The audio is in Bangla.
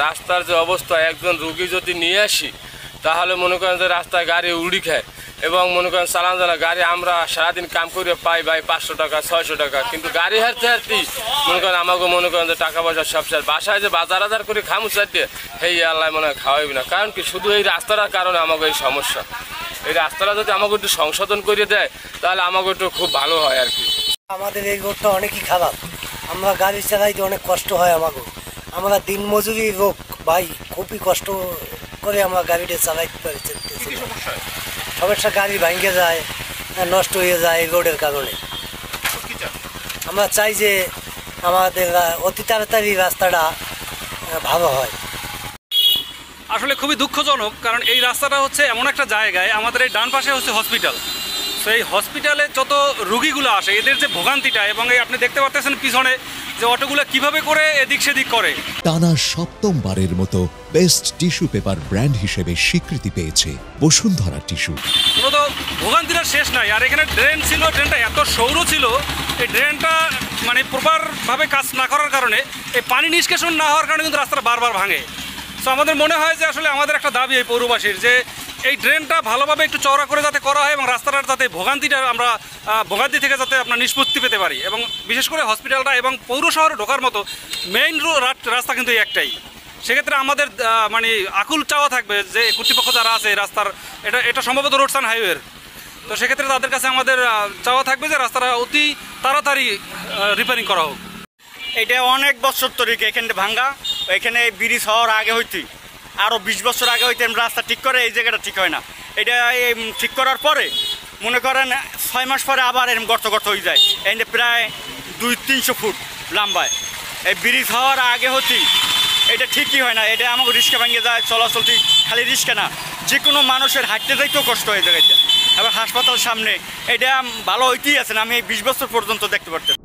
রাস্তার যে অবস্থা, একজন রুগী যদি নিয়ে আসি তাহলে মনে করেন যে রাস্তায় গাড়ি উড়ি খায় এবং মনে করেন চালান জানা গাড়ি আমরা সারাদিন কাম করে পাই ভাই 500 টাকা 600 টাকা, কিন্তু গাড়ি হারতে হারতেই মনে করেন আমাকে মনে করেন যে টাকা পয়সা সব শেষ। বাসায় যে বাজার আজার করে খামু চাইতে হেই আল্লাহ মনে হয় খাওয়াইবি না, কারণ কি শুধু এই রাস্তাটার কারণে আমাকে এই সমস্যা। এই রাস্তাটা যদি আমাকে একটু সংশোধন করে দেয় তাহলে আমাকে একটু খুব ভালো হয় আর কি। আমাদের এই রোডটা অনেকই খারাপ, আমরা গাড়ি চালাইতে অনেক কষ্ট হয় আমাকে। আমরা দিনমজুরি লোক ভাই, খুবই কষ্ট করে আমরা গাড়িটা চালাইতে পারছি। সমস্যা গাড়ি ভাঙে যায়, নষ্ট হয়ে যায় এই রোডের কারণে। আমরা চাই যে আমাদের অতি তাড়াতাড়ি রাস্তাটা ভালো হয়। আসলে খুবই দুঃখজনক, কারণ এই রাস্তাটা হচ্ছে এমন একটা জায়গায়, আমাদের এই ডান পাশে হচ্ছে হসপিটাল। তো এই হসপিটালে যত রুগীগুলো আসে এদের যে ভোগান্তিটা, এবং এই আপনি দেখতে পাচ্ছেন পিছনে যে অটোগুলো কিভাবে করে এদিক সেদিক করে। টানা সপ্তমবারের মতো বেস্ট টিস্যু পেপার ব্র্যান্ড হিসেবে স্বীকৃতি পেয়েছে বসুন্ধরা টিস্যু। মূলত ভোগান্তিটা শেষ নাই। আর এখানে ড্রেন ছিল, ড্রেনটা এত সৌর ছিল, এই ড্রেনটা মানে প্রপারভাবে কাজ না করার কারণে, এই পানি নিষ্কাশন না হওয়ার কারণে কিন্তু রাস্তাটা বারবার ভাঙে। তো আমাদের মনে হয় যে আসলে আমাদের একটা দাবি এই পৌরবাসীর, যে এই ড্রেনটা ভালোভাবে একটু চওড়া করে যাতে করা হয় এবং রাস্তাটার যাতে আমরা ভোগান্তি থেকে যাতে আপনার নিষ্পত্তি পেতে পারি। এবং বিশেষ করে হসপিটালটা এবং পৌর শহরে ঢোকার মতো মেইন রাস্তা কিন্তু একটাই। সেক্ষেত্রে আমাদের মানে আকুল চাওয়া থাকবে যে কর্তৃপক্ষ যারা আছে রাস্তার, এটা সম্ভবত রোডসান হাইওয়ের, তো সেক্ষেত্রে তাদের কাছে আমাদের চাওয়া থাকবে যে রাস্তাটা অতি তাড়াতাড়ি রিপেয়ারিং করা হোক। এটা অনেক বছর তরিকে এখানে ভাঙ্গা, এখানে ব্রিজ হওয়ার আগে হইতে আরও 20 বছর আগে হইতে রাস্তা ঠিক করে, এই জায়গাটা ঠিক হয় না। এটা ঠিক করার পরে মনে করেন 6 মাস পরে আবার এরকম গর্ত হয়ে যায়। এই প্রায় 200-300 ফুট লম্বায়। এই ব্রিজ হওয়ার আগে হতেই এটা ঠিকই হয় না। এটা আমাকে রিক্সা ভাঙিয়ে যায়, চলাচলটি খালি রিক্সা না, যে কোনো মানুষের হাঁটতে যাইতেও কষ্ট হয়ে যায়। এবার হাসপাতাল সামনে, এটা ভালো হইতেই আছে না, আমি এই 20 বছর পর্যন্ত দেখতে পারতাম।